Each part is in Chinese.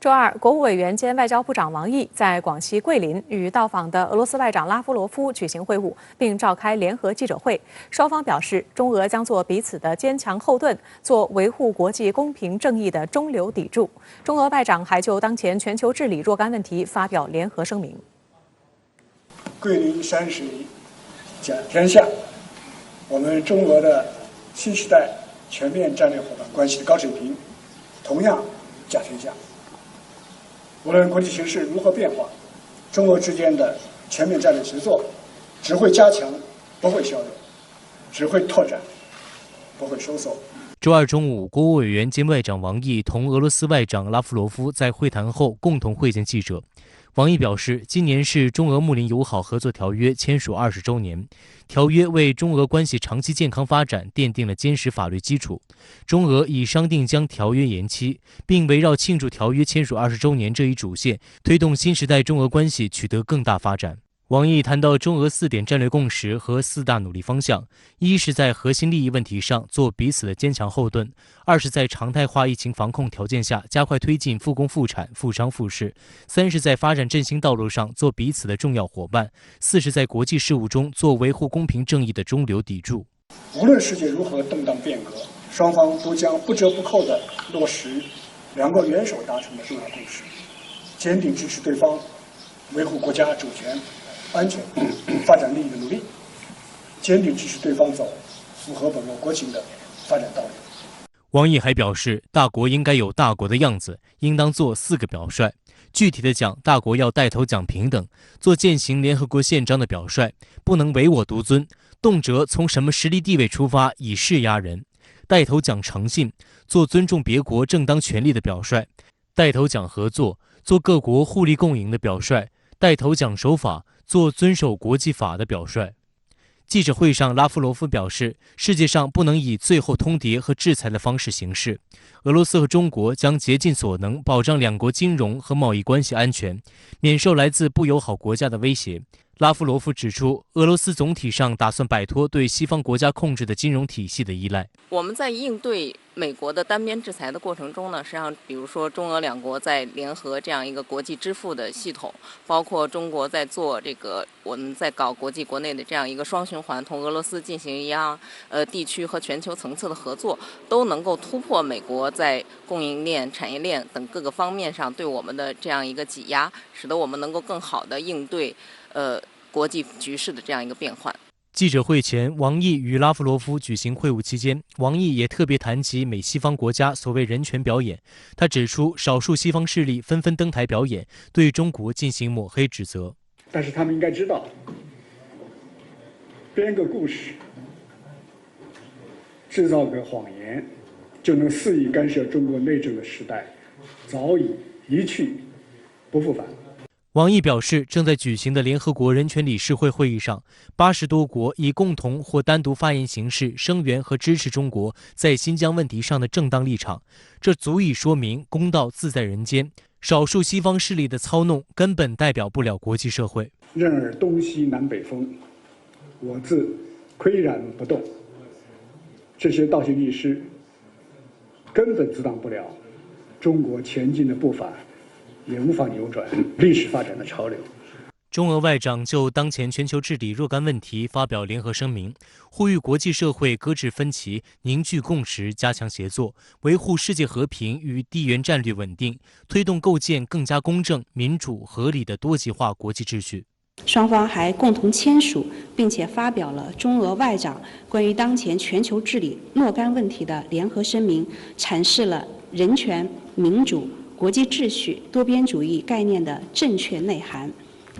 周二，国务委员兼外交部长王毅在广西桂林与到访的俄罗斯外长拉夫罗夫举行会晤，并召开联合记者会。双方表示，中俄将做彼此的坚强后盾，做维护国际公平正义的中流砥柱。中俄外长还就当前全球治理若干问题发表联合声明。桂林山水甲天下，我们中俄的新时代全面战略伙伴关系的高水平，同样甲天下。无论国际形势如何变化，中俄之间的全面战略协作只会加强，不会削弱；只会拓展，不会收缩。周二中午，国务委员兼外长王毅同俄罗斯外长拉夫罗夫在会谈后共同会见记者。王毅表示，今年是中俄睦邻友好合作条约签署20周年，条约为中俄关系长期健康发展奠定了坚实法律基础。中俄已商定将条约延期，并围绕庆祝条约签署20周年这一主线，推动新时代中俄关系取得更大发展。王毅谈到中俄4点战略共识和4大努力方向：一是在核心利益问题上做彼此的坚强后盾；二是在常态化疫情防控条件下加快推进复工复产、复商复市；三是在发展振兴道路上做彼此的重要伙伴；四是在国际事务中做维护公平正义的中流砥柱。无论世界如何动荡变革，双方都将不折不扣地落实两国元首达成的重要共识，坚定支持对方维护国家主权、安全、发展利益的努力，坚定支持对方走符合本国国情的发展道路。王毅还表示，大国应该有大国的样子，应当做4个表率。具体的讲，大国要带头讲平等，做践行联合国宪章的表率，不能唯我独尊，动辄从什么实力地位出发以势压人；带头讲诚信，做尊重别国正当权利的表率；带头讲合作，做各国互利共赢的表率；带头讲守法，做遵守国际法的表率。记者会上，拉夫罗夫表示，世界上不能以最后通牒和制裁的方式行事。俄罗斯和中国将竭尽所能保障两国金融和贸易关系安全，免受来自不友好国家的威胁。拉夫罗夫指出，俄罗斯总体上打算摆脱对西方国家控制的金融体系的依赖。我们在应对美国的单边制裁的过程中呢，实际上，比如说中俄两国在联合这样一个国际支付的系统，包括中国在做这个，我们在搞国际国内的这样一个双循环，同俄罗斯进行地区和全球层次的合作，都能够突破美国在供应链、产业链等各个方面上对我们的这样一个挤压，使得我们能够更好地应对国际局势的这样一个变换。记者会前，王毅与拉夫罗夫举行会晤期间，王毅也特别谈及美西方国家所谓人权表演。他指出，少数西方势力纷纷登台表演，对中国进行抹黑指责。但是他们应该知道，编个故事，制造个谎言，就能肆意干涉中国内政的时代，早已一去不复返。王毅表示，正在举行的联合国人权理事会会议上，80多国以共同或单独发言形式声援和支持中国在新疆问题上的正当立场，这足以说明公道自在人间。少数西方势力的操弄根本代表不了国际社会。任尔东西南北风，我自岿然不动。这些倒行逆施根本阻挡不了中国前进的步伐，也无法扭转历史发展的潮流。中俄外长就当前全球治理若干问题发表联合声明，呼吁国际社会搁置分歧，凝聚共识，加强协作，维护世界和平与地缘战略稳定，推动构建更加公正、民主、合理的多极化国际秩序。双方还共同签署并且发表了中俄外长关于当前全球治理若干问题的联合声明，阐释了人权、民主、国际秩序、多边主义概念的正确内涵，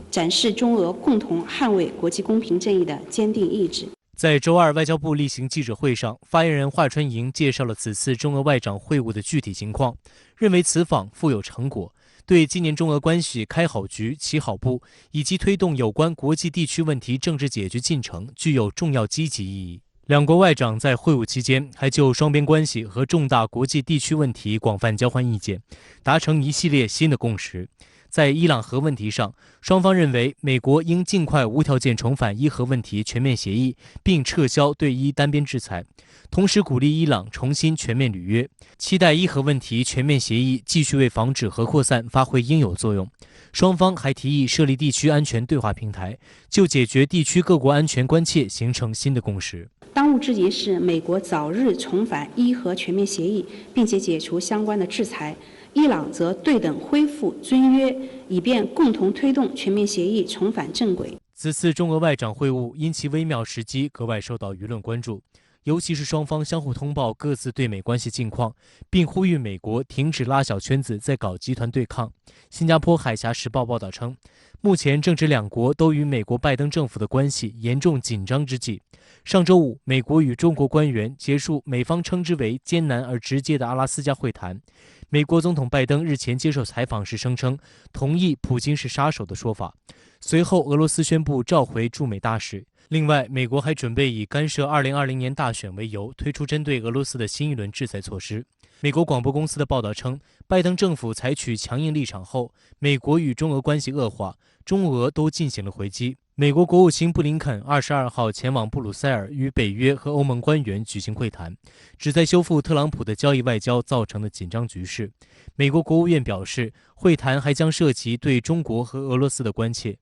展示中俄共同捍卫国际公平正义的坚定意志。在周二外交部例行记者会上，发言人华春莹介绍了此次中俄外长会晤的具体情况，认为此访富有成果，对今年中俄关系开好局、起好步，以及推动有关国际地区问题政治解决进程具有重要积极意义。两国外长在会晤期间还就双边关系和重大国际地区问题广泛交换意见，达成一系列新的共识。在伊朗核问题上，双方认为美国应尽快无条件重返伊核问题全面协议，并撤销对伊单边制裁，同时鼓励伊朗重新全面履约，期待伊核问题全面协议继续为防止核扩散发挥应有作用。双方还提议设立地区安全对话平台，就解决地区各国安全关切形成新的共识。当务之急是美国早日重返伊核全面协议，并且解除相关的制裁。伊朗则对等恢复尊约，以便共同推动全面协议重返正轨。此次中俄外长会晤因其微妙时机格外受到舆论关注，尤其是双方相互通报各自对美关系近况，并呼吁美国停止拉小圈子在搞集团对抗。新加坡海峡时报报道称，目前正值两国都与美国拜登政府的关系严重紧张之际。上周五，美国与中国官员结束美方称之为艰难而直接的阿拉斯加会谈。美国总统拜登日前接受采访时声称，同意普京是杀手的说法。随后，俄罗斯宣布召回驻美大使。另外，美国还准备以干涉2020年大选为由，推出针对俄罗斯的新一轮制裁措施。美国广播公司的报道称，拜登政府采取强硬立场后，美国与中俄关系恶化，中俄都进行了回击。美国国务卿布林肯22号前往布鲁塞尔与北约和欧盟官员举行会谈，旨在修复特朗普的交易外交造成的紧张局势。美国国务院表示，会谈还将涉及对中国和俄罗斯的关切。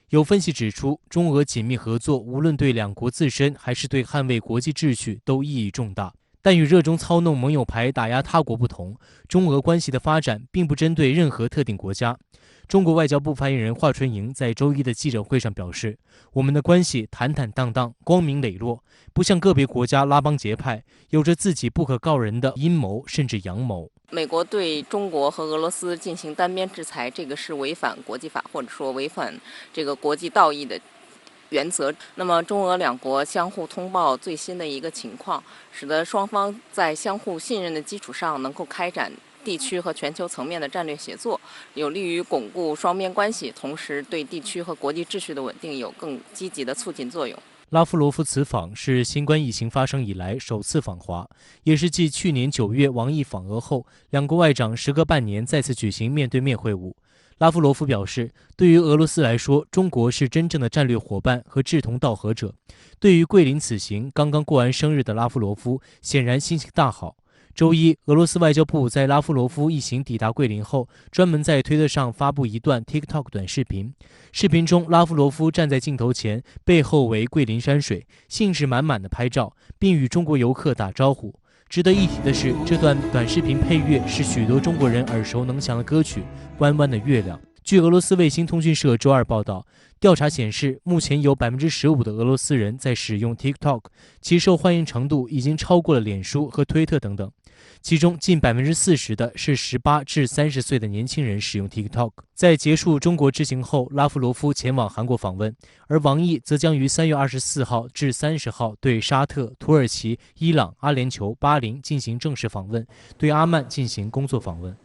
有分析指出，中俄紧密合作无论对两国自身还是对捍卫国际秩序都意义重大。但与热衷操弄盟友牌打压他国不同，中俄关系的发展并不针对任何特定国家。中国外交部发言人华春莹在周一的记者会上表示，我们的关系坦坦荡荡、光明磊落，不像个别国家拉帮结派，有着自己不可告人的阴谋甚至阳谋。美国对中国和俄罗斯进行单边制裁，这个是违反国际法或者说违反这个国际道义的原则。那么中俄两国相互通报最新的一个情况，使得双方在相互信任的基础上能够开展地区和全球层面的战略协作，有利于巩固双边关系，同时对地区和国际秩序的稳定有更积极的促进作用。拉夫罗夫此访是新冠疫情发生以来首次访华，也是继去年9月王毅访俄后，两国外长时隔半年再次举行面对面会晤。拉夫罗夫表示，对于俄罗斯来说，中国是真正的战略伙伴和志同道合者。对于桂林此行，刚刚过完生日的拉夫罗夫显然心情大好。周一，俄罗斯外交部在拉夫罗夫一行抵达桂林后，专门在推特上发布一段 TikTok 短视频。视频中，拉夫罗夫站在镜头前，背后为桂林山水，兴致满满的拍照，并与中国游客打招呼。值得一提的是，这段短视频配乐是许多中国人耳熟能详的歌曲《弯弯的月亮》。据俄罗斯卫星通讯社周二报道，调查显示，目前有15%的俄罗斯人在使用 TikTok， 其受欢迎程度已经超过了脸书和推特等等。其中近40%的是18至30岁的年轻人使用 TikTok。在结束中国之行后，拉夫罗夫前往韩国访问，而王毅则将于3月24号至30号对沙特、土耳其、伊朗、阿联酋、巴林进行正式访问，对阿曼进行工作访问。